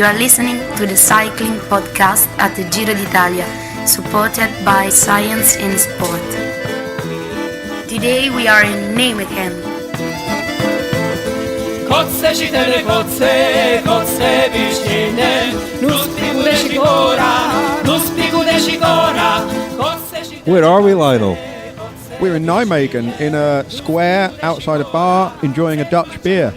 You are listening to the Cycling Podcast at the Giro d'Italia, supported by Science in Sport. Today we are in Nijmegen. Kotze šitene kotze višćene, nus pigude šikora, Where are we, Lionel? We're in Nijmegen, in a square outside a bar, enjoying a Dutch beer.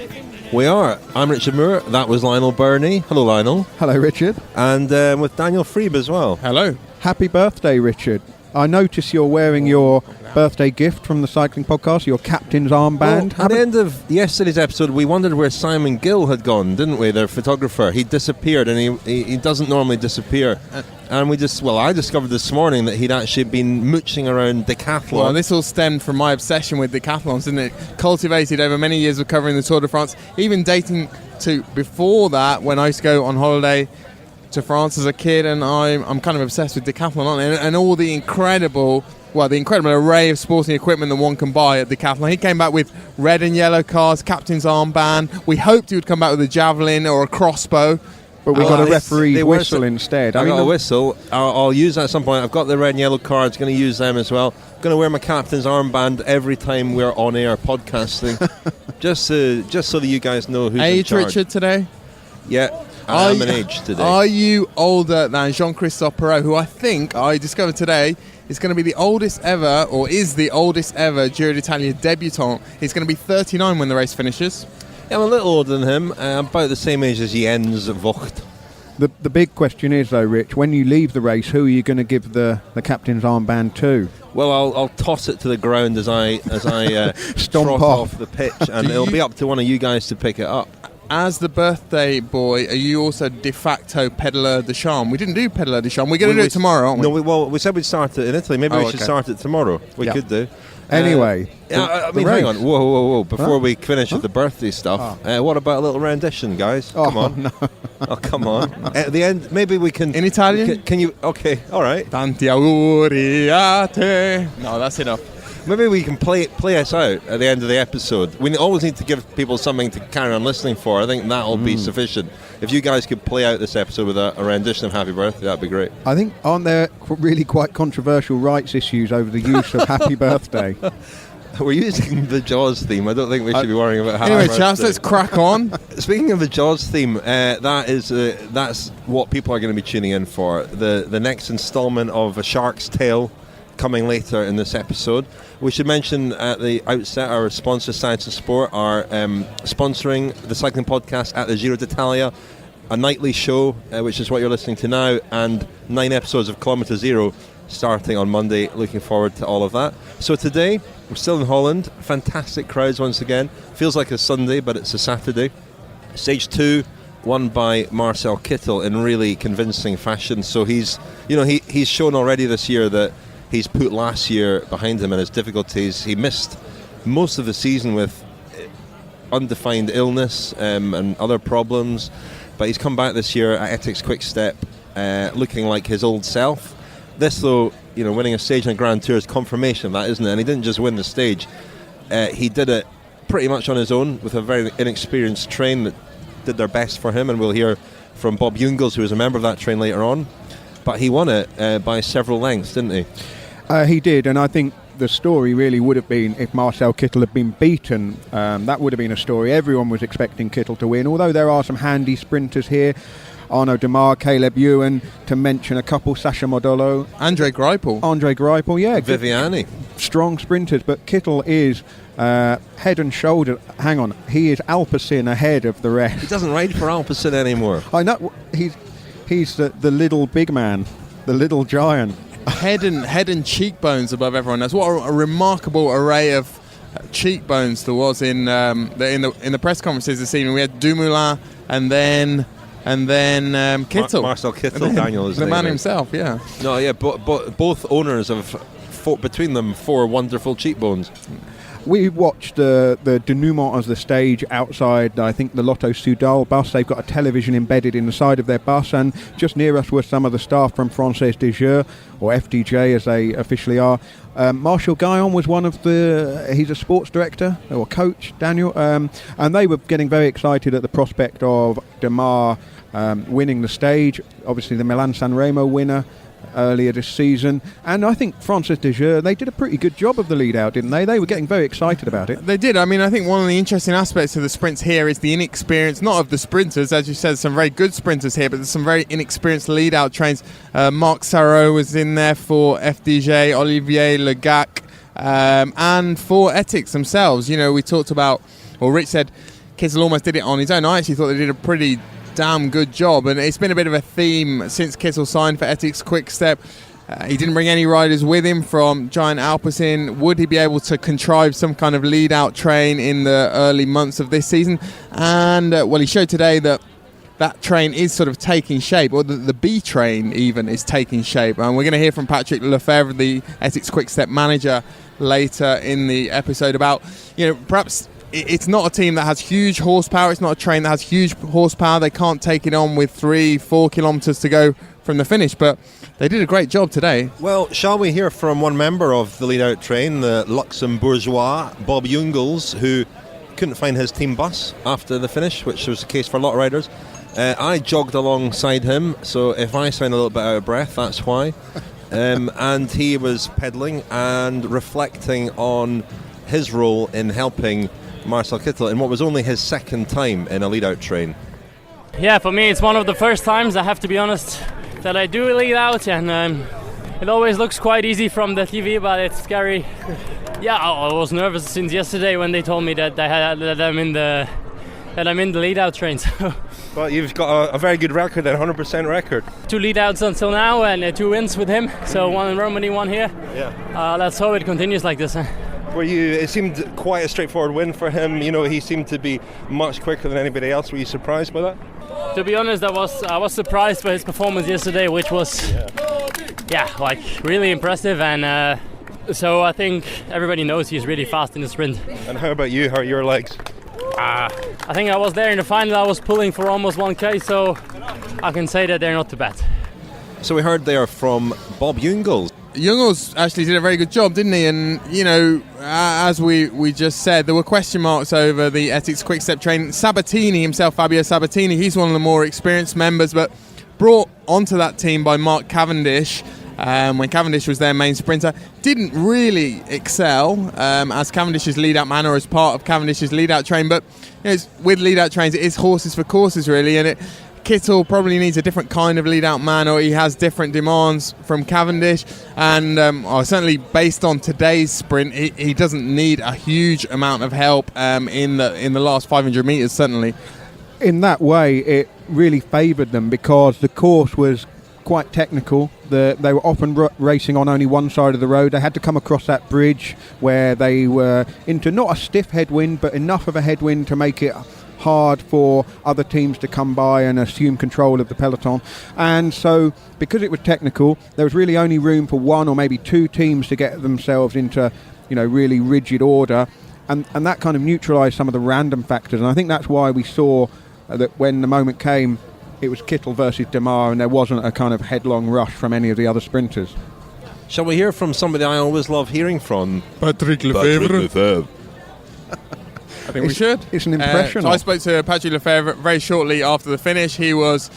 We are. I'm Richard Moore. That was Lionel Birnie. Hello, Lionel. Hello, Richard. And with Daniel Friebe as well. Hello. Happy birthday, Richard. I notice you're wearing your birthday gift from the Cycling Podcast, your captain's armband. Well, at the end of yesterday's episode, we wondered where Simon Gill had gone, didn't we, the photographer? He disappeared, and he doesn't normally disappear. And I discovered this morning that he'd actually been mooching around decathlon. Well, this all stemmed from my obsession with decathlons, didn't it? Cultivated over many years of covering the Tour de France, even dating to before that, when I used to go on holiday to France as a kid, and I'm kind of obsessed with decathlon, and all the incredible array of sporting equipment that one can buy at Decathlon. He came back with red and yellow cars, captain's armband. We hoped he would come back with a javelin or a crossbow. But we got a referee whistle instead. I got a whistle. I'll use that at some point. I've got the red and yellow cards. Going to use them as well. Going to wear my captain's armband every time we're on air podcasting, just so that you guys know who's in charge. Age, Richard, today? Yeah. I'm an age today. Are you older than Jean-Christophe Perrault, who I think I discovered today is going to be the oldest ever, or is the oldest ever Giro d'Italia debutant? He's going to be 39 when the race finishes. Yeah, I'm a little older than him. I'm about the same age as Jens Vogt. The big question is, though, Rich, when you leave the race, who are you going to give the captain's armband to? Well, I'll toss it to the ground as I Stomp trot off the pitch, and it'll be up to one of you guys to pick it up. As the birthday boy, are you also de facto peddler de charme? We didn't do peddler de charme. We're going to do it tomorrow, aren't we? No, we said we'd start it in Italy. Maybe we should start it tomorrow. We could do. Anyway. Hang on. Whoa. Before we finish with the birthday stuff, what about a little rendition, guys? Come on. No. Oh, come on. At the end, maybe we can... In Italian? Can you... Okay, all right. Tanti auguri a te. No, that's enough. Maybe we can play us out at the end of the episode. We always need to give people something to carry on listening for. I think that'll be sufficient. If you guys could play out this episode with a rendition of Happy Birthday, that'd be great. I think, aren't there really quite controversial rights issues over the use of Happy Birthday? We're using the Jaws theme. I don't think we should be worrying about Happy Birthday. Birthday. Chaps, let's crack on. Speaking of the Jaws theme, that's what people are going to be tuning in for. The next instalment of A Shark's Tale, coming later in this episode. We should mention at the outset our sponsor, Science and Sport, are sponsoring the Cycling Podcast at the Giro d'Italia, a nightly show, which is what you're listening to now, and 9 episodes of Kilometre Zero starting on Monday. Looking forward to all of that. So today, we're still in Holland. Fantastic crowds once again. Feels like a Sunday, but it's a Saturday. Stage 2, won by Marcel Kittel in really convincing fashion. So he's shown already this year that he's put last year behind him and his difficulties. He missed most of the season with undefined illness and other problems, but he's come back this year at Etixx-Quick-Step looking like his old self. This, though, winning a stage in a Grand Tour is confirmation of that, isn't it? And he didn't just win the stage. He did it pretty much on his own with a very inexperienced train that did their best for him, and we'll hear from Bob Jungels, who is a member of that train later on. But he won it by several lengths, didn't he? He did, and I think the story really would have been if Marcel Kittel had been beaten. That would have been a story. Everyone was expecting Kittel to win, although there are some handy sprinters here. Arnaud Demar, Caleb Ewan, to mention a couple, Sacha Modolo. Andre Greipel, yeah. Viviani. Strong sprinters, but Kittel is head and shoulder. Hang on, he is Alpecin ahead of the rest. He doesn't ride for Alpecin anymore. I know, he's the little big man, the little giant. Head and cheekbones above everyone else. What a remarkable array of cheekbones there was in the press conferences this evening. We had Dumoulin and then Kittel. Marcel Kittel, Daniel is the man himself, yeah. No, yeah, but both owners of between them 4 wonderful cheekbones. We watched the denouement of the stage outside, I think, the Lotto Soudal bus. They've got a television embedded in the side of their bus, and just near us were some of the staff from Française des Jeux, or FDJ as they officially are. Marshall Guyon was he's a sports director, or coach, Daniel, and they were getting very excited at the prospect of Demar winning the stage. Obviously the Milan-San Remo winner earlier this season, and I think Française des Jeux, they did a pretty good job of the lead out, didn't they? They were getting very excited about it. They did. I mean, I think one of the interesting aspects of the sprints here is the inexperience, not of the sprinters, as you said, some very good sprinters here, but there's some very inexperienced lead out trains. Marc Sarraud was in there for FDJ, Olivier Legac, and for Etixx themselves. You know, we talked about, well, Rich said Kittel almost did it on his own. I actually thought they did a pretty damn good job, and it's been a bit of a theme since Kittel signed for Etixx-Quick-Step. He didn't bring any riders with him from Giant Alpecin. Would he be able to contrive some kind of lead-out train in the early months of this season? And well, he showed today that train is sort of taking shape, or the B train even is taking shape. And we're going to hear from Patrick Lefevere, the Etixx-Quick-Step manager, later in the episode about, you know, perhaps it's not a team that has huge horsepower. It's not a train that has huge horsepower. They can't take it on with 3-4 kilometres to go from the finish, but they did a great job today. Well, shall we hear from one member of the lead-out train, the Luxembourgeois, Bob Jungels, who couldn't find his team bus after the finish, which was the case for a lot of riders. I jogged alongside him, so if I sound a little bit out of breath, that's why. And he was pedalling and reflecting on his role in helping Marcel Kittel in what was only his second time in a lead-out train. Yeah, for me it's one of the first times, I have to be honest, that I do lead out, and it always looks quite easy from the TV, but it's scary. Yeah, I was nervous since yesterday when they told me that I'm in the lead-out train. So. Well, you've got a very good record, a 100% record. 2 lead-outs until now and 2 wins with him, so 1 in Romania, 1 here. Yeah. Let's hope it continues like this. It seemed quite a straightforward win for him. You know, he seemed to be much quicker than anybody else. Were you surprised by that? To be honest, I was surprised by his performance yesterday, which was, like really impressive. And so I think everybody knows he's really fast in the sprint. And how about you? How are your legs? I think I was there in the final. I was pulling for almost 1K, so I can say that they're not too bad. So we heard there from Bob Jungels. Jungels actually did a very good job, didn't he? And, you know, as we just said, there were question marks over the Etixx-Quick-Step train. Sabatini himself, Fabio Sabatini, he's one of the more experienced members, but brought onto that team by Mark Cavendish when Cavendish was their main sprinter. Didn't really excel as Cavendish's lead-out man or as part of Cavendish's lead-out train, but you know, with lead-out trains, it is horses for courses, really, and Kittel probably needs a different kind of lead-out man, or he has different demands from Cavendish, and certainly based on today's sprint, he doesn't need a huge amount of help in the last 500 metres, certainly. In that way, it really favoured them because the course was quite technical. They were often racing on only one side of the road. They had to come across that bridge where they were into not a stiff headwind, but enough of a headwind to make it hard for other teams to come by and assume control of the peloton. And so because it was technical, there was really only room for 1 or maybe 2 teams to get themselves into, you know, really rigid order, and that kind of neutralised some of the random factors. And I think that's why we saw that when the moment came, it was Kittel versus Demar, and there wasn't a kind of headlong rush from any of the other sprinters. Shall we hear from somebody I always love hearing from? Patrick Lefevere. I think we should. It's an impression. So I spoke to Patrick Lefevere very shortly after the finish. He was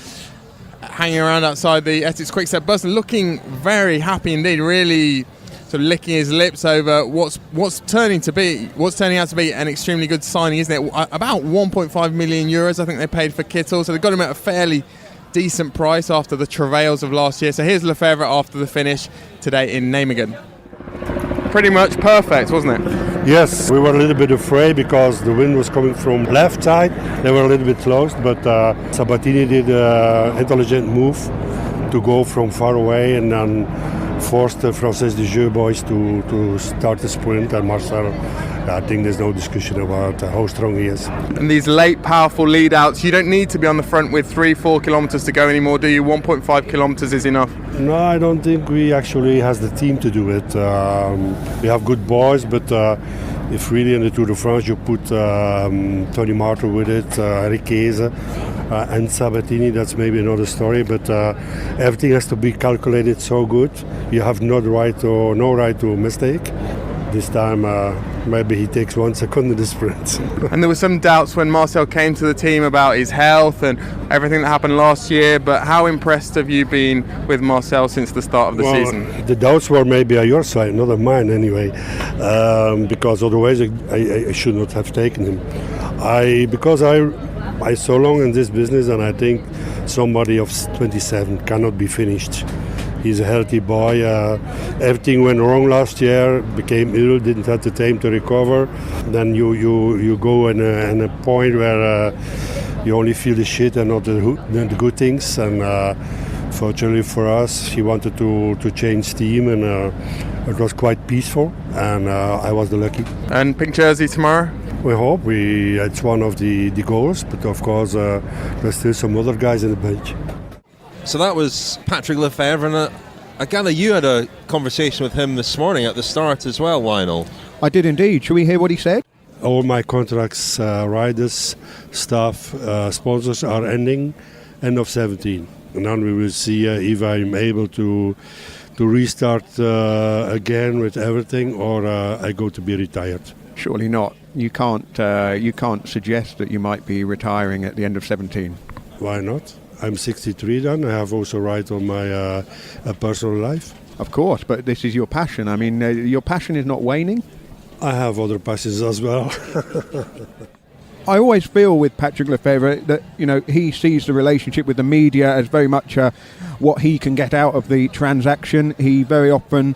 hanging around outside the Etixx-Quick-Step bus, looking very happy indeed, really sort of licking his lips over what's turning out to be an extremely good signing, isn't it? About 1.5 million euros, I think they paid for Kittel, so they got him at a fairly decent price after the travails of last year. So here's Lefevere after the finish today in Nijmegen. Pretty much perfect, wasn't it? Yes, we were a little bit afraid because the wind was coming from left side. They were a little bit closed, but Sabatini did an intelligent move to go from far away and then forced the Française des Jeux boys to start the sprint. And Marcel, I think there's no discussion about how strong he is. And these late, powerful lead-outs, you don't need to be on the front with 3-4 kilometres to go anymore, do you? 1.5 kilometres is enough. No, I don't think we actually has the team to do it. We have good boys, but if really in the Tour de France you put Tony Martin with it, Riqueza, and Sabatini, that's maybe another story. But everything has to be calculated so good. You have no right to mistake. This time maybe he takes 1 second in the sprint. And there were some doubts when Marcel came to the team about his health and everything that happened last year, but how impressed have you been with Marcel since the start of the season? The doubts were maybe on your side, not on mine anyway, because otherwise I should not have taken him. Because I so long in this business, and I think somebody of 27 cannot be finished. He's a healthy boy. Everything went wrong last year, became ill, didn't have the time to recover. Then you go in a point where you only feel the shit and not the good things. And fortunately for us, he wanted to change team, and it was quite peaceful. And I was the lucky. And pink jersey tomorrow? We hope. It's one of the goals, but of course there's still some other guys in the bench. So that was Patrick Lefevere, and I gather you had a conversation with him this morning at the start as well, Lionel. I did indeed. Shall we hear what he said? All my contracts, riders, staff, sponsors are ending end of 17. And then we will see if I'm able to restart again with everything, or I go to be retired. Surely not. You can't suggest that you might be retiring at the end of 17. Why not? I'm 63 then. I have also right on my personal life. Of course, but this is your passion. I mean, your passion is not waning. I have other passions as well. I always feel with Patrick Lefevere that, he sees the relationship with the media as very much what he can get out of the transaction. He very often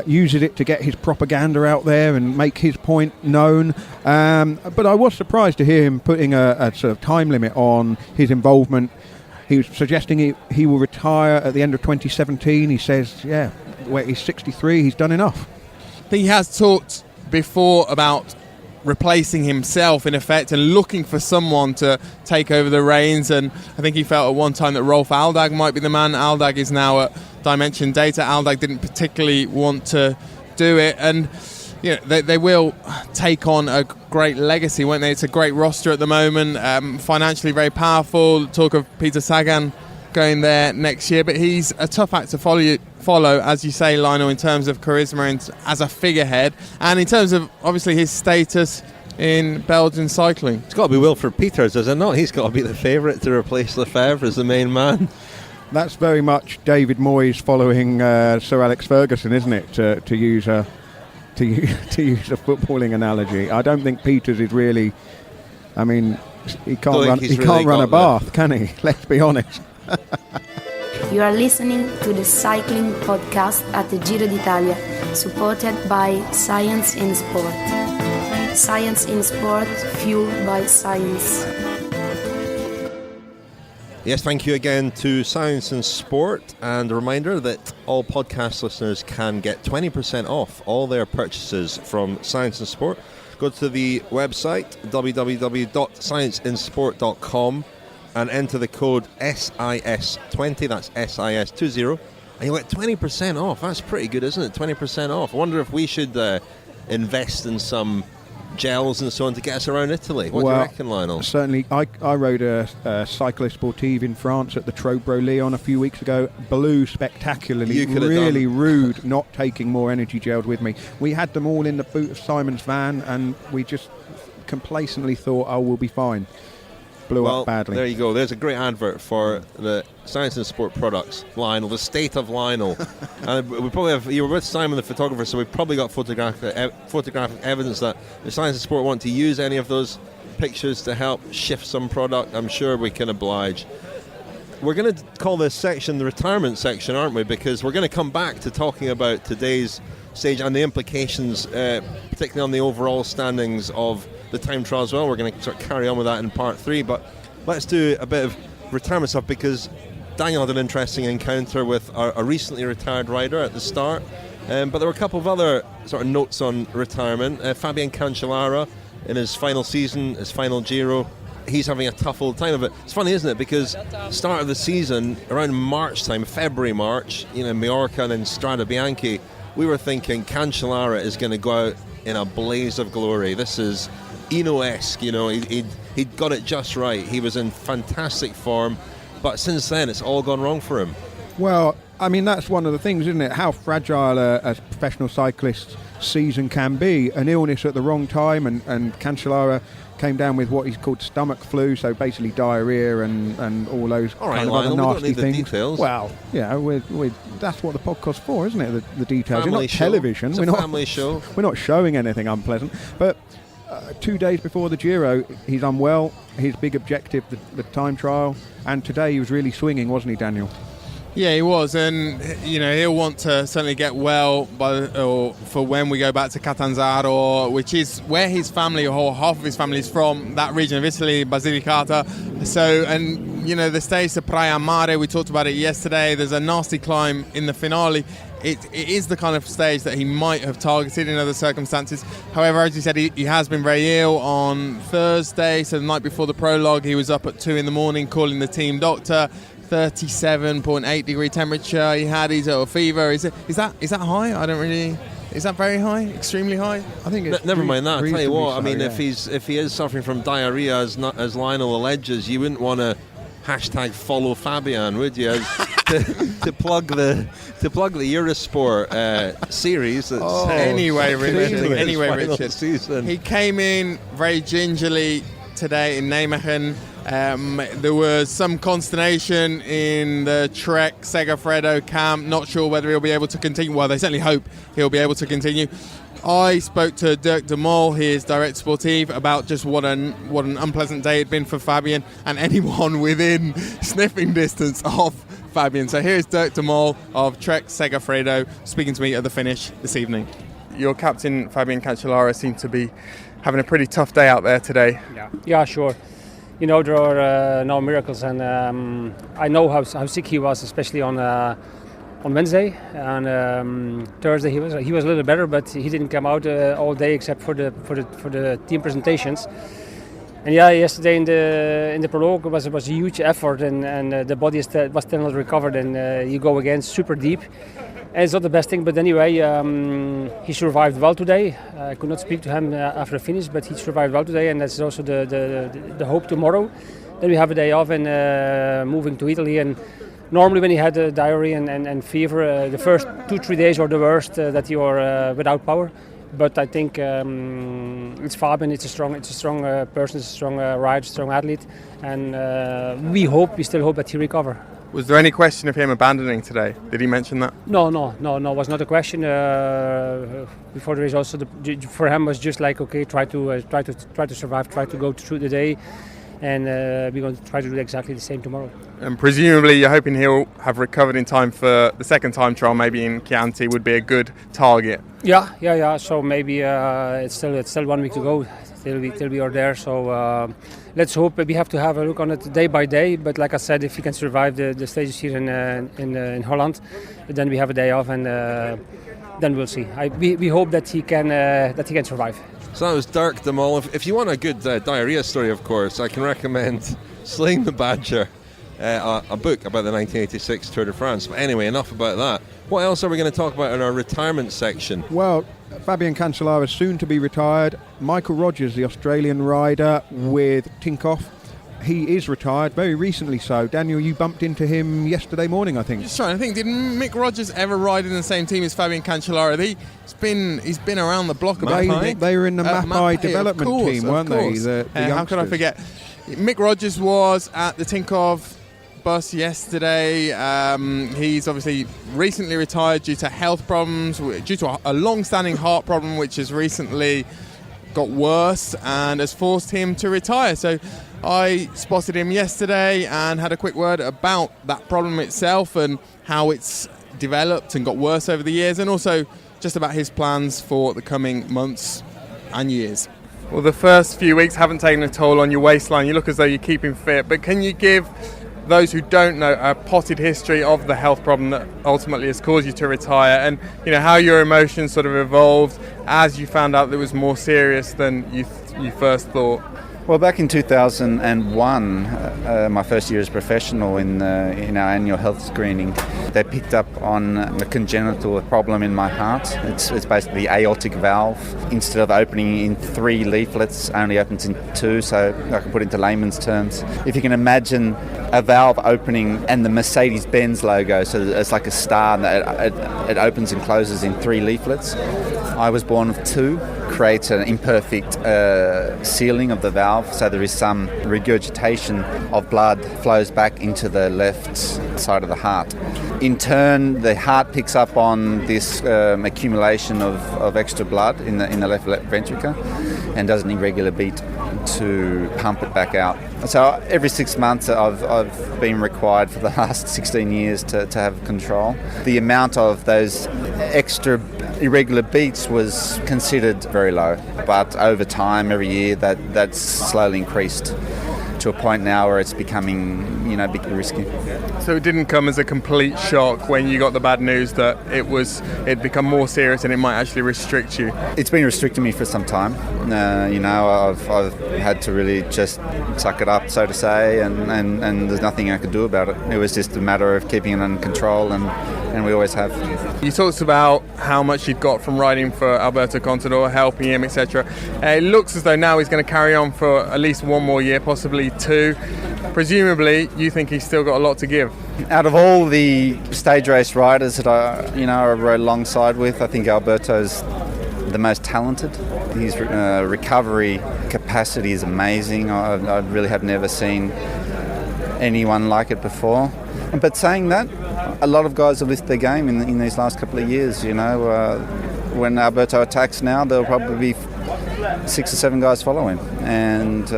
uses it to get his propaganda out there and make his point known. But I was surprised to hear him putting a sort of time limit on his involvement. He was suggesting he will retire at the end of 2017. He says, he's 63, he's done enough. He has talked before about replacing himself in effect and looking for someone to take over the reins, and I think he felt at one time that Rolf Aldag might be the man. Aldag is now at Dimension Data. Aldag didn't particularly want to do it, and they will take on a great legacy, won't they? It's a great roster at the moment, financially very powerful. Talk of Peter Sagan going there next year, but he's a tough act to follow, as you say, Lionel, in terms of charisma and as a figurehead, and in terms of obviously his status in Belgian cycling. It's got to be Wilfred Peters, is it not? He's got to be the favourite to replace Lefevere as the main man. That's very much David Moyes following Sir Alex Ferguson, isn't it? To use a footballing analogy. I don't think Peters is really. I mean, he can't run a bath, can he? Let's be honest. You are listening to the Cycling Podcast at the Giro d'Italia, supported by Science in Sport. Science in Sport, fueled by science. Yes, thank you again to Science in Sport, and a reminder that all podcast listeners can get 20% off all their purchases from Science in Sport. Go to the website www.scienceinsport.com and enter the code SIS20, that's SIS20, and you'll get 20% off. That's pretty good, isn't it? 20% off. I wonder if we should invest in some gels and so on to get us around Italy. What do you reckon, Lionel? Certainly. I rode a cycle sportive in France at the Trobro Leon a few weeks ago. Blew spectacularly. Really rude not taking more energy gels with me. We had them all in the boot of Simon's van, and we just complacently thought, we'll be fine. Blew up badly. There you go. There's a great advert for the Science and Sport products. Lionel, the state of Lionel. And we probably have. You were with Simon, the photographer, so we've probably got photographic evidence that the Science and Sport want to use any of those pictures to help shift some product. I'm sure we can oblige. We're going to call this section the retirement section, aren't we? Because we're going to come back to talking about today's stage and the implications, particularly on the overall standings of the time trial as well. We're going to sort of carry on with that in part 3, but let's do a bit of retirement stuff, because Daniel had an interesting encounter with a recently retired rider at the start, but there were a couple of other sort of notes on retirement. Fabian Cancellara, in his final season, his final Giro, he's having a tough old time of it. It's funny, isn't it, because start of the season, around March time, February, March, Majorca and then Strade Bianche, we were thinking Cancellara is going to go out in a blaze of glory. This is Eno-esque, he'd got it just right. He was in fantastic form, but since then it's all gone wrong for him. Well, I mean, that's one of the things, isn't it? How fragile a professional cyclist's season can be. An illness at the wrong time, and Cancellara came down with what he's called stomach flu, so basically diarrhea and all those kind of other nasty things. The details. Well, yeah, that's what the podcast's for, isn't it? The details. Family We're not show. television. It's a family show. We're not showing anything unpleasant. But 2 days before the Giro, he's unwell. His big objective, the time trial, and today he was really swinging, wasn't he, Daniel? Yeah, he was, and he'll want to certainly get well for when we go back to Catanzaro, which is where his family, or half of his family, is from, that region of Italy, Basilicata. So, and the stage to Praia Mare, we talked about it yesterday. There's a nasty climb in the finale. It is the kind of stage that he might have targeted in other circumstances. However, as you said, he has been very ill. On Thursday, so the night before the prologue, he was up at 2 a.m. calling the team doctor. 37.8 degree temperature he had. He's got a fever. Is that high? I don't really. Is that very high? Extremely high? I think it's never mind that. I'll tell you what. I mean, yeah. if he is suffering from diarrhea, as Lionel alleges, you wouldn't want to #follow Fabian, would you? to plug the Eurosport series. That's anyway, Richard. Season. He came in very gingerly today in Nijmegen. There was some consternation in the Trek-Segafredo camp. Not sure whether he'll be able to continue. Well, they certainly hope he'll be able to continue. I spoke to Dirk de Mol, his director sportive, about just what an unpleasant day it'd been for Fabian and anyone within sniffing distance of Fabian. So here's Dirk de Mol of Trek-Segafredo speaking to me at the finish this evening. Your captain, Fabian Cancellara, seemed to be having a pretty tough day out there today. Yeah, sure. There are no miracles, and I know how sick he was, especially on Wednesday. And Thursday he was a little better, but he didn't come out all day except for the team presentations. And yeah, yesterday in the prologue was a huge effort, and the body was still not recovered, and you go again super deep. And it's not the best thing, but anyway, he survived well today. I could not speak to him after the finish, but he survived well today, and that's also the hope tomorrow. Then we have a day off and moving to Italy. And normally when he had diarrhea and fever, the first 2-3 days are the worst, that you are without power. But I think it's Fabian. It's a strong person, it's a strong rider, strong athlete, and we still hope that he recovers. Was there any question of him abandoning today? Did he mention that? No, was not a question. Before the race, also for him was just like, okay, try to survive, try to go through the day, and we're going to try to do exactly the same tomorrow. And presumably, you're hoping he'll have recovered in time for the second time trial. Maybe in Chianti would be a good target. Yeah. So maybe it's still 1 week to go till we are there. So let's hope. We have to have a look on it day by day. But like I said, if he can survive the stages here in Holland, then we have a day off, and then we'll see. We hope that he can survive. So that was Dirk de Mol. If you want a good diarrhea story, of course, I can recommend Slaying the Badger, a book about the 1986 Tour de France. But anyway, enough about that. What else are we going to talk about in our retirement section? Well, Fabian Cancellara is soon to be retired. Michael Rogers, the Australian rider with Tinkoff, he is retired, very recently so. Daniel, you bumped into him yesterday morning, I think. Just trying to think, did Mick Rogers ever ride in the same team as Fabian Cancellara? He's been around the block about time. They were in the Mapai development team, weren't they? The how could I forget? Mick Rogers was at the Tinkoff bus yesterday. He's obviously recently retired due to health problems, due to a long-standing heart problem which has recently got worse and has forced him to retire. So I spotted him yesterday and had a quick word about that problem itself and how it's developed and got worse over the years, and also just about his plans for the coming months and years. Well, the first few weeks haven't taken a toll on your waistline. You look as though you're keeping fit, but can you give those who don't know a potted history of the health problem that ultimately has caused you to retire, and how your emotions sort of evolved as you found out that it was more serious than you first thought? Well, back in 2001, my first year as professional in our annual health screening, they picked up on a congenital problem in my heart. It's basically the aortic valve. Instead of opening in 3 leaflets, only opens in 2, so I can put it into layman's terms. If you can imagine a valve opening and the Mercedes-Benz logo, so it's like a star, and it opens and closes in 3 leaflets. I was born of 2, creates an imperfect sealing of the valve, so there is some regurgitation of blood flows back into the left side of the heart. In turn, the heart picks up on this accumulation of extra blood in the left ventricle and does an irregular beat to pump it back out. So every 6 months I've been required for the last 16 years to have control. The amount of those extra irregular beats was considered very low, but over time, every year, that's slowly increased to a point now where it's becoming, a bit risky. So it didn't come as a complete shock when you got the bad news that it'd become more serious and it might actually restrict you? It's been restricting me for some time. I've had to really just suck it up, so to say, and there's nothing I could do about it. It was just a matter of keeping it under control, and we always have. You talked about how much you'd got from riding for Alberto Contador, helping him, etc. It looks as though now he's going to carry on for at least 1 more year, possibly 2. Presumably, you think he's still got a lot to give. Out of all the stage race riders that I rode alongside with, I think Alberto's the most talented. His recovery capacity is amazing. I really have never seen anyone like it before. But saying that, a lot of guys have lifted their game in these last couple of years. When Alberto attacks now, there'll probably be 6 or 7 guys following, and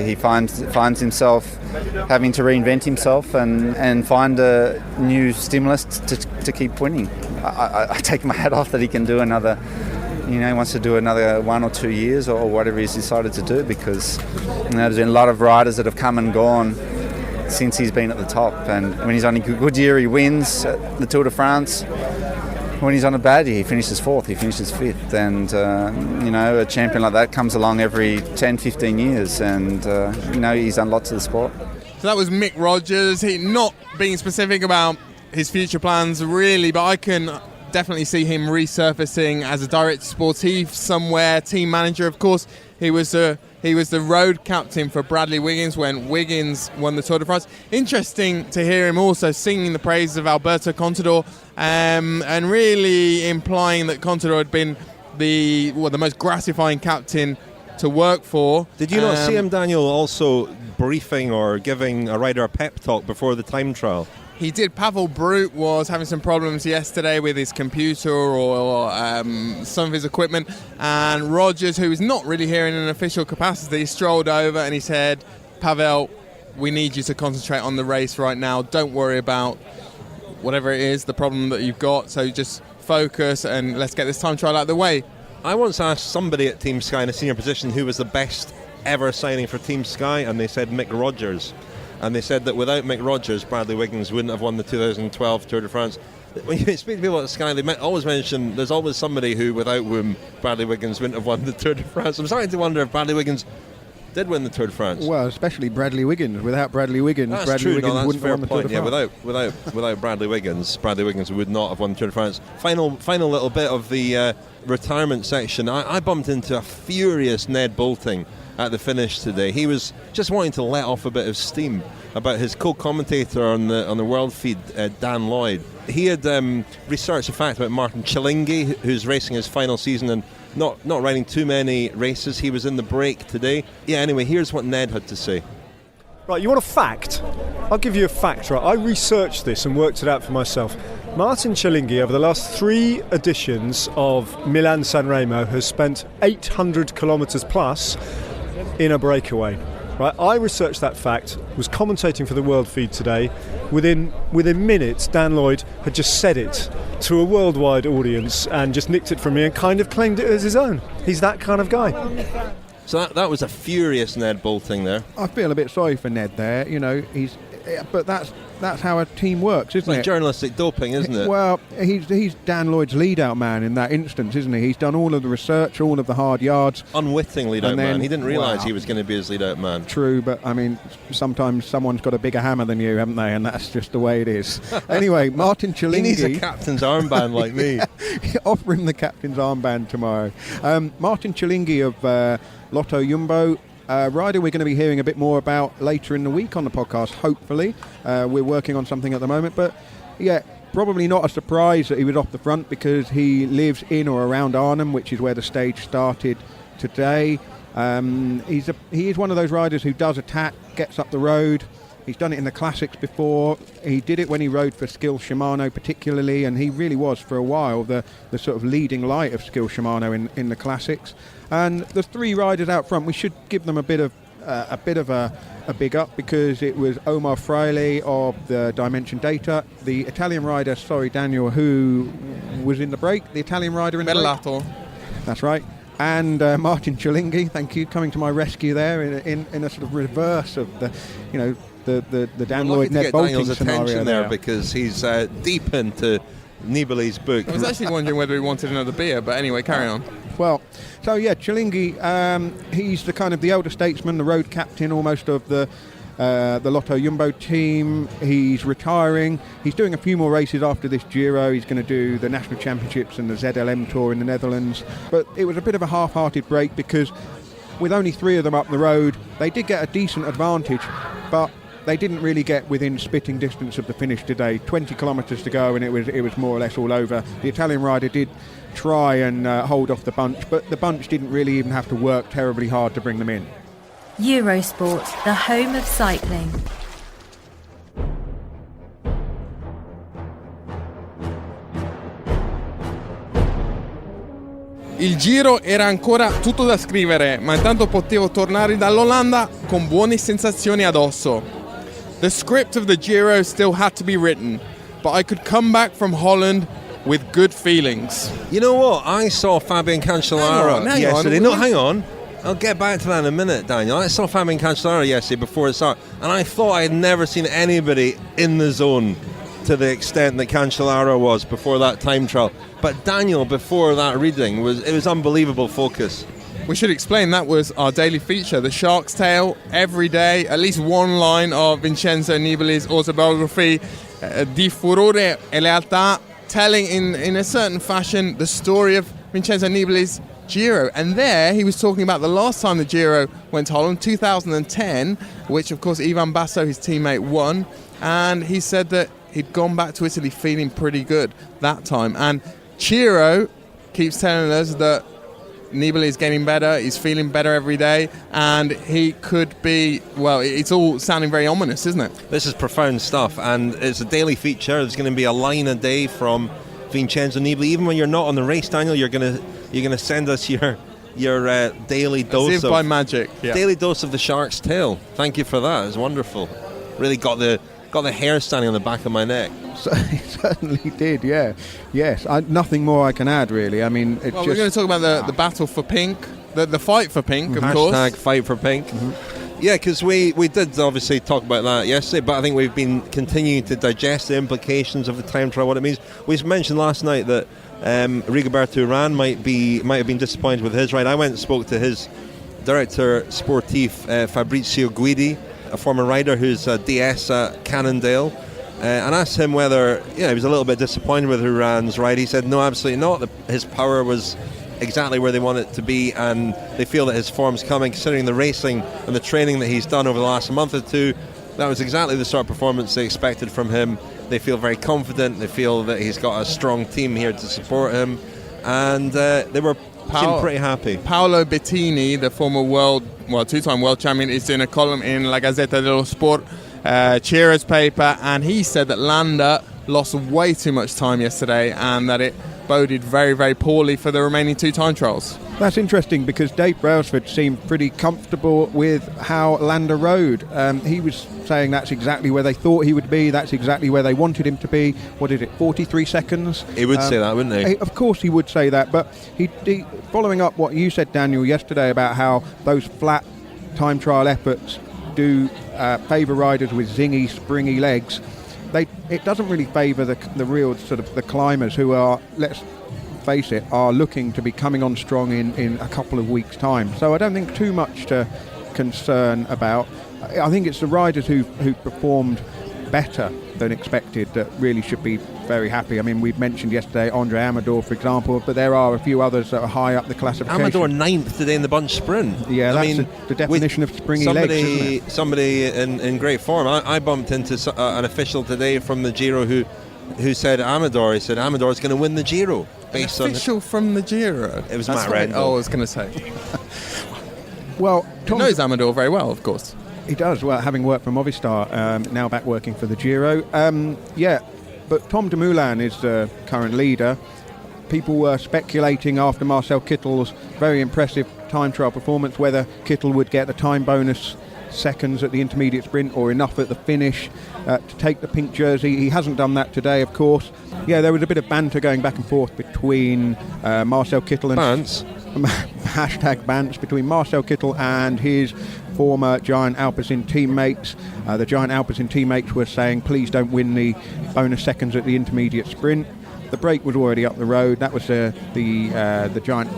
he finds himself having to reinvent himself and find a new stimulus to keep winning. I take my hat off that he can do another. He wants to do another 1 or 2 years or whatever he's decided to do, because there's been a lot of riders that have come and gone since he's been at the top, and when he's on a good year he wins the Tour de France. When he's on a bad year he finishes 4th, he finishes 5th, and a champion like that comes along every 10-15 years, and he's done lots of the sport. So that was Mick Rogers. He not being specific about his future plans really, but I can definitely see him resurfacing as a director sportif somewhere, team manager. Of course, he was the road captain for Bradley Wiggins when Wiggins won the Tour de France. Interesting to hear him also singing the praises of Alberto Contador, and really implying that Contador had been the most gratifying captain to work for. Did you not see him, Daniel, also briefing or giving a rider a pep talk before the time trial? He did. Pavel Brut was having some problems yesterday with his computer or some of his equipment, and Rogers, who was not really here in an official capacity, strolled over and he said, "Pavel, we need you to concentrate on the race right now. Don't worry about whatever it is, the problem that you've got, so just focus and let's get this time trial out of the way." I once asked somebody at Team Sky in a senior position who was the best ever signing for Team Sky, and they said Mick Rogers. And they said that without Mick Rogers, Bradley Wiggins wouldn't have won the 2012 Tour de France. When you speak to people at Sky, they always mention there's always somebody who, without whom Bradley Wiggins wouldn't have won the Tour de France. I'm starting to wonder if Bradley Wiggins did win the Tour de France. Well, especially Bradley Wiggins. Without Bradley Wiggins, that's Bradley true. Wiggins No, that's wouldn't a fair have won the Tour point. de France. Without Bradley Wiggins would not have won the Tour de France. Final little bit of the retirement section. I bumped into a furious Ned Boulting at the finish today. He was just wanting to let off a bit of steam about his co-commentator on the world feed, Dan Lloyd. He had researched a fact about Martin Cilingi, who's racing his final season and not riding too many races. He was in the break today. Yeah, anyway, here's what Ned had to say. Right, you want a fact? I'll give you a fact, right? I researched this and worked it out for myself. Martin Cilingi, over the last 3 editions of Milan-San Remo, has spent 800 kilometres plus in a breakaway. Right, I researched that fact, was commentating for the World Feed today. Within minutes, Dan Lloyd had just said it to a worldwide audience and just nicked it from me and kind of claimed it as his own. He's that kind of guy. So that was a furious Ned Boulting there. I feel a bit sorry for Ned there. He's but that's how a team works, isn't It's like it? journalistic doping, isn't it? Well, he's Dan Lloyd's lead-out man in that instance, isn't he? He's done all of the research, all of the hard yards. Unwitting lead-out man. He didn't realise he was going to be his lead-out man. True, but I mean, sometimes someone's got a bigger hammer than you, haven't they? And that's just the way it is. Anyway, Martin Cialinghi... He needs a captain's armband like me. Offer him the captain's armband tomorrow. Martin Cialinghi of Lotto Jumbo... rider we're going to be hearing a bit more about later in the week on the podcast, hopefully. We're working on something at the moment, but yeah, probably not a surprise that he was off the front because he lives in or around Arnhem, which is where the stage started today. He is one of those riders who does attack, gets up the road. He's done it in the classics before. He did it when he rode for Skill Shimano particularly, and he really was for a while the sort of leading light of Skill Shimano in the classics. And the three riders out front, we should give them a bit of a big up because it was Omar Fraile of the Dimension Data, the Italian rider, Daniel, who was in the break, the Italian rider in the break. That's right. And Martin Cialinghi, thank you, coming to my rescue there in a sort of reverse of the Dan Lloyd net bolting scenario there because he's deep into Nibali's book. I was actually wondering whether he wanted another beer, but anyway, carry on. Well, so yeah, Cialinghi, he's the kind of the elder statesman, the road captain almost of the Lotto Jumbo team. He's retiring. He's doing a few more races after this Giro. He's going to do the National Championships and the ZLM Tour in the Netherlands. But it was a bit of a half-hearted break because with only three of them up the road, they did get a decent advantage, but they didn't really get within spitting distance of the finish today. 20 kilometres to go, and it was more or less all over. The Italian rider did try and hold off the bunch, but the bunch didn't really even have to work terribly hard to bring them in. Eurosport, the home of cycling. Il Giro era ancora tutto da scrivere, ma intanto potevo tornare dall'Olanda con buone sensazioni addosso. The script of the Giro still had to be written, but I could come back from Holland with good feelings. You know what? I saw Fabian Cancellara yesterday. No, hang on. I'll get back to that in a minute, Daniel. I saw Fabian Cancellara yesterday before it started, and I thought I had never seen anybody in the zone to the extent that Cancellara was before that time trial. But Daniel, before that reading, it was unbelievable focus. We should explain that was our daily feature, the Shark's Tale, every day, at least one line of Vincenzo Nibali's autobiography, Di Furore e Lealtà, telling in a certain fashion the story of Vincenzo Nibali's Giro. And there he was talking about the last time the Giro went to Holland, 2010, which of course Ivan Basso, his teammate, won. And he said that he'd gone back to Italy feeling pretty good that time. And Ciro keeps telling us that Nibali is getting better, he's feeling better every day, and he could be, well, it's all sounding very ominous, isn't it? This is profound stuff, and it's a daily feature. There's going to be a line a day from Vincenzo Nibali. Even when you're not on the race, Daniel, you're going to send us your daily dose as if by magic. Yeah. Daily dose of the Shark's Tale. Thank you for that. It's wonderful. Really got the hair standing on the back of my neck. So he certainly did, yeah. Yes, nothing more I can add, really. I mean, we're going to talk about the battle for pink, the fight for pink, of course. Hashtag fight for pink. Mm-hmm. Yeah, because we did obviously talk about that yesterday, but I think we've been continuing to digest the implications of the time trial, what it means. We mentioned last night that Rigoberto Urán might have been disappointed with his ride. I went and spoke to his director sportif, Fabrizio Guidi, a former rider who's a DS at Cannondale, and asked him whether he was a little bit disappointed with Urán's ride. He said no, absolutely not. His power was exactly where they want it to be, and they feel that his form's coming, considering the racing and the training that he's done over the last month or two. That was exactly the sort of performance they expected from him. They feel very confident, they feel that he's got a strong team here to support him, and they were pretty happy. Paolo Bettini, the former two-time world champion, is in a column in La Gazzetta dello Sport, Ciro's paper, and he said that Landa lost way too much time yesterday and that it boded very, very poorly for the remaining two time trials. That's interesting because Dave Brailsford seemed pretty comfortable with how Landa rode. He was saying that's exactly where they thought he would be, that's exactly where they wanted him to be. What is it, 43 seconds? He would say that, wouldn't he? Of course he would say that, but he following up what you said, Daniel, yesterday about how those flat time trial efforts do favour riders with zingy, springy legs. It doesn't really favour the real sort of the climbers who are, let's face it, are looking to be coming on strong in a couple of weeks' time. So I don't think too much to concern about. I think it's the riders who performed better than expected that really should be very happy. I mean, we've mentioned yesterday Andre Amador, for example, but there are a few others that are high up the classification. Amador 9th today in the bunch sprint. Yeah, that's the definition of springy legs, isn't it? Somebody in great form. I bumped into an official today from the Giro who said Amador. He said Amador is going to win the Giro. Based an official from the Giro? It was Matt Rendell. Oh, I was going to say. Well, Tom knows Amador very well, of course. He does, well, having worked for Movistar, now back working for the Giro. But Tom Dumoulin is the current leader. People were speculating after Marcel Kittel's very impressive time trial performance whether Kittel would get the time bonus seconds at the intermediate sprint or enough at the finish to take the pink jersey. He hasn't done that today, of course. Yeah, there was a bit of banter going back and forth between Marcel Kittel and... Bants? Hashtag bants between Marcel Kittel and his former Giant Alpecin teammates. The Giant Alpecin teammates were saying, please don't win the bonus seconds at the intermediate sprint. The break was already up the road. That was the Giant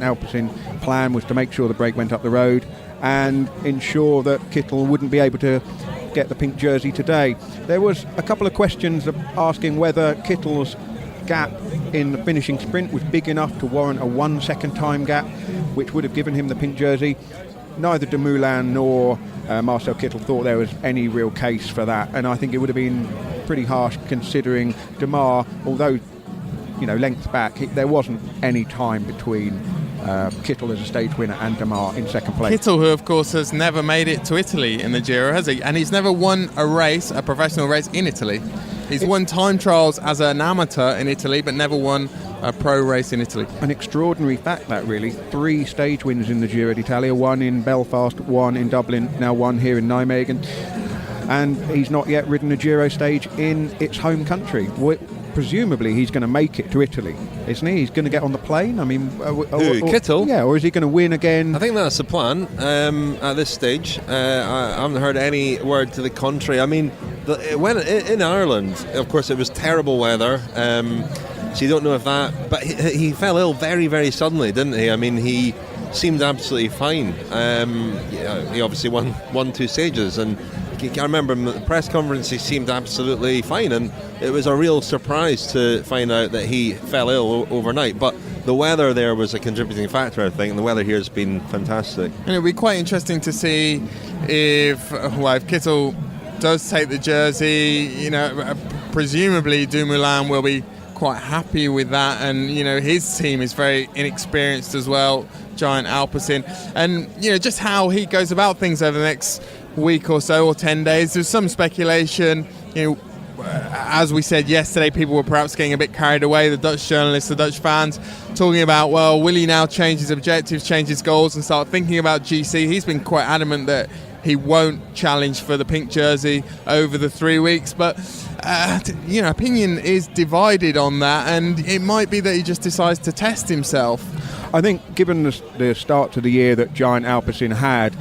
Alpecin plan, was to make sure the break went up the road and ensure that Kittel wouldn't be able to get the pink jersey today. There was a couple of questions asking whether Kittel's gap in the finishing sprint was big enough to warrant a 1 second time gap, which would have given him the pink jersey. Neither Dumoulin nor Marcel Kittel thought there was any real case for that, and I think it would have been pretty harsh considering Demar, although lengths back, there wasn't any time between Kittel as a stage winner and Demar in second place. Kittel, who of course has never made it to Italy in the Giro, has he? And he's never won a professional race in Italy. He's won time trials as an amateur in Italy, but never won a pro race in Italy. An extraordinary fact, that really. 3 stage wins in the Giro d'Italia, 1 in Belfast, 1 in Dublin, now 1 here in Nijmegen. And he's not yet ridden a Giro stage in its home country. Presumably he's going to make it to Italy, isn't he? He's going to get on the plane. I mean, Kittel? Yeah, or is he going to win again? I think that's the plan at this stage. I haven't heard any word to the contrary. I mean, when in Ireland, of course, it was terrible weather. So you don't know if that... But he fell ill very, very suddenly, didn't he? I mean, he seemed absolutely fine. He obviously won 2 stages, and I remember him at the press conference, he seemed absolutely fine, and it was a real surprise to find out that he fell ill overnight. But the weather there was a contributing factor, I think, and the weather here has been fantastic. And it'll be quite interesting to see if Kittel does take the jersey. Presumably Dumoulin will be quite happy with that, and his team is very inexperienced as well, Giant Alpecin, and just how he goes about things over the next week or so, or 10 days. There's some speculation, as we said yesterday, people were perhaps getting a bit carried away, the Dutch journalists, the Dutch fans, talking about, well, will he now change his objectives, change his goals and start thinking about GC? He's been quite adamant that he won't challenge for the pink jersey over the 3 weeks, but opinion is divided on that, and it might be that he just decides to test himself. I think given the start to the year that Giant Alpecin had,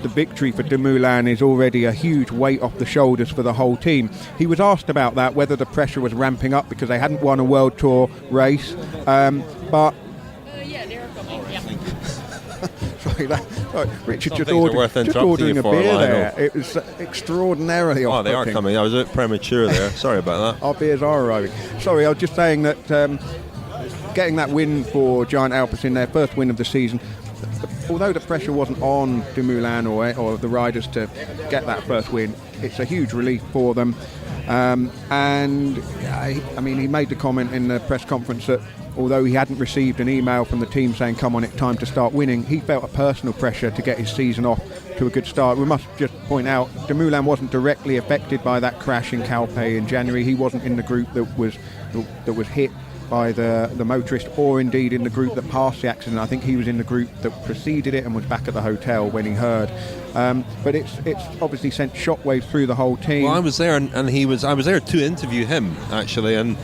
the victory for Dumoulin is already a huge weight off the shoulders for the whole team. He was asked about that, whether the pressure was ramping up because they hadn't won a World Tour race, but Richard just ordering a beer there. It was extraordinarily off. Oh, they are coming. I was a bit premature there. Sorry about that. Our beers are arriving. Sorry, I was just saying that getting that win for Giant Alpecin, their first win of the season, although the pressure wasn't on Dumoulin or the riders to get that first win, it's a huge relief for them. He made the comment in the press conference that although he hadn't received an email from the team saying, come on, it's time to start winning, he felt a personal pressure to get his season off to a good start. We must just point out, Dumoulin wasn't directly affected by that crash in Calpe in January. He wasn't in the group that was hit by the motorist, or indeed in the group that passed the accident. I think he was in the group that preceded it and was back at the hotel when he heard. But it's obviously sent shockwaves through the whole team. Well, I was there, and I was there to interview him actually, and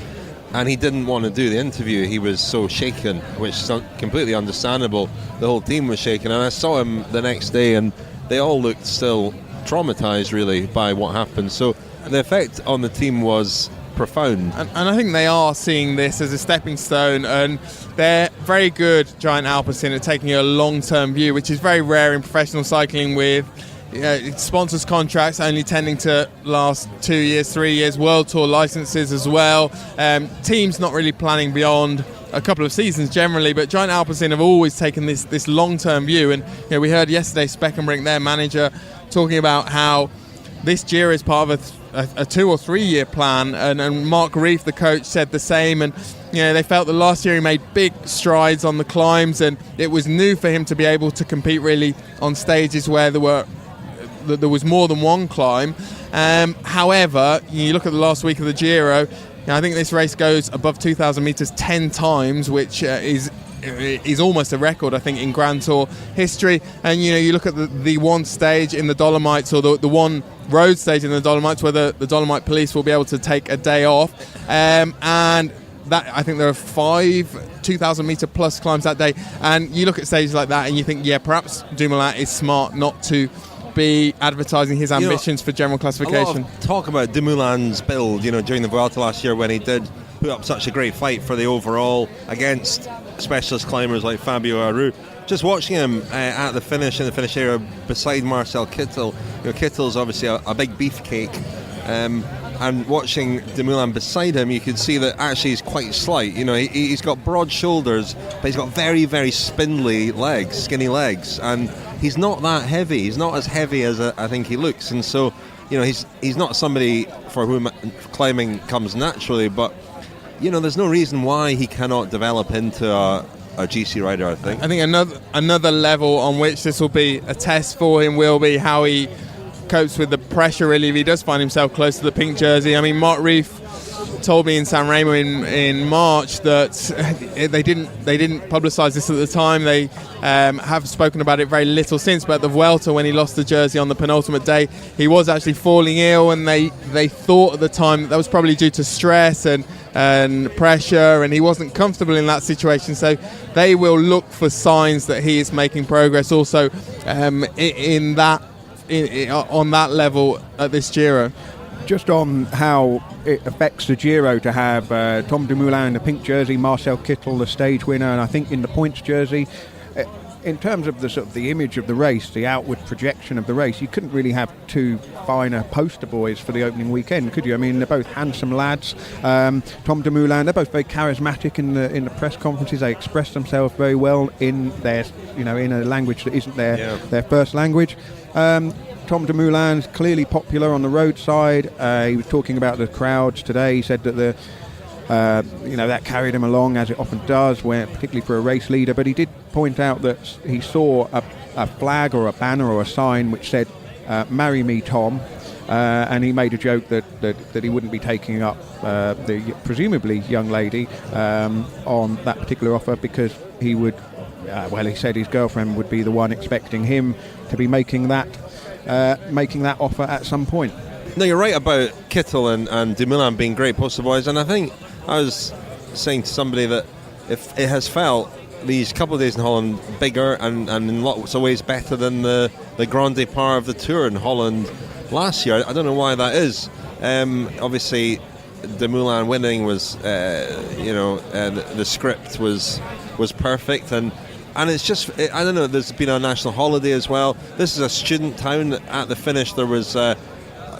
he didn't want to do the interview. He was so shaken, which is completely understandable. The whole team was shaken, and I saw him the next day, and they all looked still traumatised really by what happened. So the effect on the team was profound. And I think they are seeing this as a stepping stone, and they're very good, Giant Alpecin, at taking a long-term view, which is very rare in professional cycling, with sponsors contracts only tending to last 2 years, 3 years, World Tour licenses as well. Teams not really planning beyond a couple of seasons generally, but Giant Alpecin have always taken this long-term view. And we heard yesterday Speckenbrink, their manager, talking about how this Giro is part of a 2 or 3 year plan, and Mark Reif, the coach, said the same. And they felt that last year he made big strides on the climbs, and it was new for him to be able to compete really on stages where there was more than one climb. However, you look at the last week of the Giro, I think this race goes above 2,000 metres 10 times, which is almost a record, I think, in Grand Tour history. And you look at the one stage in the Dolomites, or the one road stage in the Dolomites, where the Dolomite police will be able to take a day off, and that, I think there are 5 2,000 metre plus climbs that day. And you look at stages like that and you think, perhaps Dumoulin is smart not to be advertising his ambitions for general classification. A lot of talk about Dumoulin's build, during the Vuelta last year, when he did put up such a great fight for the overall against specialist climbers like Fabio Aru. Just watching him at the finish, in the finish area beside Marcel Kittel. Kittel's obviously a big beefcake, and watching Dumoulin beside him, you could see that actually he's quite slight. He's got broad shoulders, but he's got very, very spindly legs, skinny legs, and he's not that heavy. He's not as heavy as I think he looks, and so he's not somebody for whom climbing comes naturally. But there's no reason why he cannot develop into a GC rider. I think another level on which this will be a test for him will be how he copes with the pressure, really, if he does find himself close to the pink jersey. I mean, Mark Reif told me in San Remo in March that they didn't publicise this at the time. They have spoken about it very little since, but at the Vuelta, when he lost the jersey on the penultimate day, he was actually falling ill, and they thought at the time that was probably due to stress and pressure, and he wasn't comfortable in that situation. So they will look for signs that he is making progress also on that level at this Giro. Just on how it affects the Giro to have Tom Dumoulin in the pink jersey, Marcel Kittel the stage winner, and I think in the points jersey. In terms of the image of the race, the outward projection of the race, you couldn't really have two finer poster boys for the opening weekend, could you? I mean, they're both handsome lads. Tom Dumoulin, they're both very charismatic in the press conferences. They express themselves very well in their, in a language that isn't their first language. Tom Dumoulin's clearly popular on the roadside. He was talking about the crowds today. He said that that carried him along, as it often does, particularly for a race leader. But he did point out that he saw a flag or a banner or a sign which said, "Marry me, Tom," and he made a joke that he wouldn't be taking up the presumably young lady on that particular offer, because he would. He said his girlfriend would be the one expecting him to be making that offer at some point. No, you're right about Kittel and Dumoulin being great poster boys, and I think I was saying to somebody that if it has felt these couple of days in Holland bigger and in lots of ways better than the Grand Départ of the Tour in Holland last year. I don't know why that is. Obviously, Dumoulin winning was, the script was perfect, and it's just, I don't know, there's been a national holiday as well. This is a student town. At the finish, there were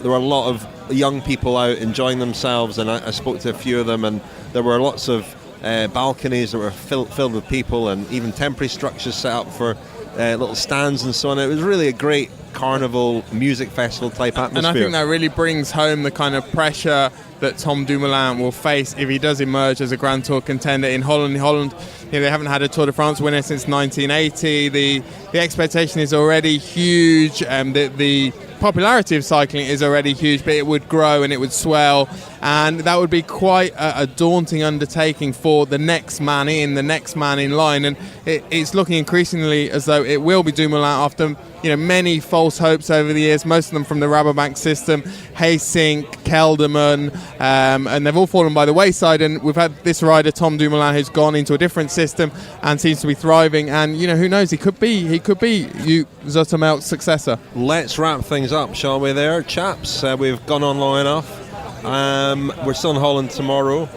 a lot of young people out enjoying themselves, and I spoke to a few of them, and there were lots of balconies that were filled with people, and even temporary structures set up for little stands and so on. It was really a great carnival music festival type atmosphere. And I think that really brings home the kind of pressure that Tom Dumoulin will face if he does emerge as a Grand Tour contender in Holland. In Holland, they haven't had a Tour de France winner since 1980. The expectation is already huge, and the popularity of cycling is already huge, but it would grow and it would swell. and that would be quite a daunting undertaking for the next man in line, and it's looking increasingly as though it will be Dumoulin after many false hopes over the years, most of them from the Rabobank system, Haysink, Kelderman, and they've all fallen by the wayside. And we've had this rider, Tom Dumoulin, who's gone into a different system and seems to be thriving. And who knows? He could be Zoetemelk's successor. Let's wrap things up, shall we? There, chaps. We've gone on long enough. We're still in Holland tomorrow.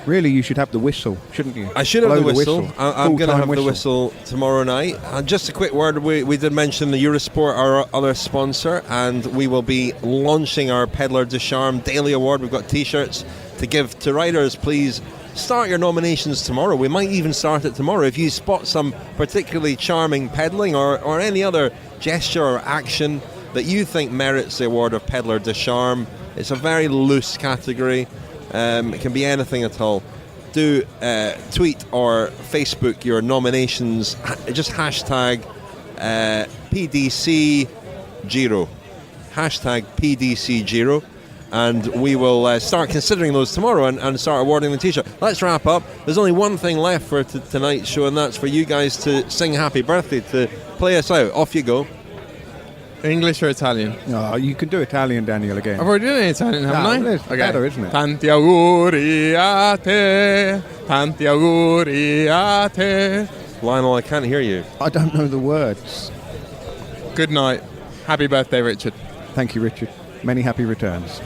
Really, you should have the whistle, shouldn't you? I should have the whistle. I'm going to have the whistle tomorrow night. And just a quick word, we did mention the Eurosport, our other sponsor, and we will be launching our Pedlar de Charme Daily Award. We've got T-shirts to give to riders. Please start your nominations tomorrow. We might even start it tomorrow. If you spot some particularly charming pedalling or any other gesture or action that you think merits the award of Pedlar de Charme, it's a very loose category. It can be anything at all. Do tweet or Facebook your nominations. Just hashtag PDC Giro. Hashtag PDC Giro. And we will start considering those tomorrow and start awarding the T-shirt. Let's wrap up. There's only one thing left for tonight's show, and that's for you guys to sing happy birthday, to play us out. Off you go. English or Italian? Oh, you can do Italian, Daniel, again. I've already done it Italian, haven't I? It's better, isn't it? Tanti auguri a te, tanti auguri a te. Lionel, I can't hear you. I don't know the words. Good night. Happy birthday, Richard. Thank you, Richard. Many happy returns.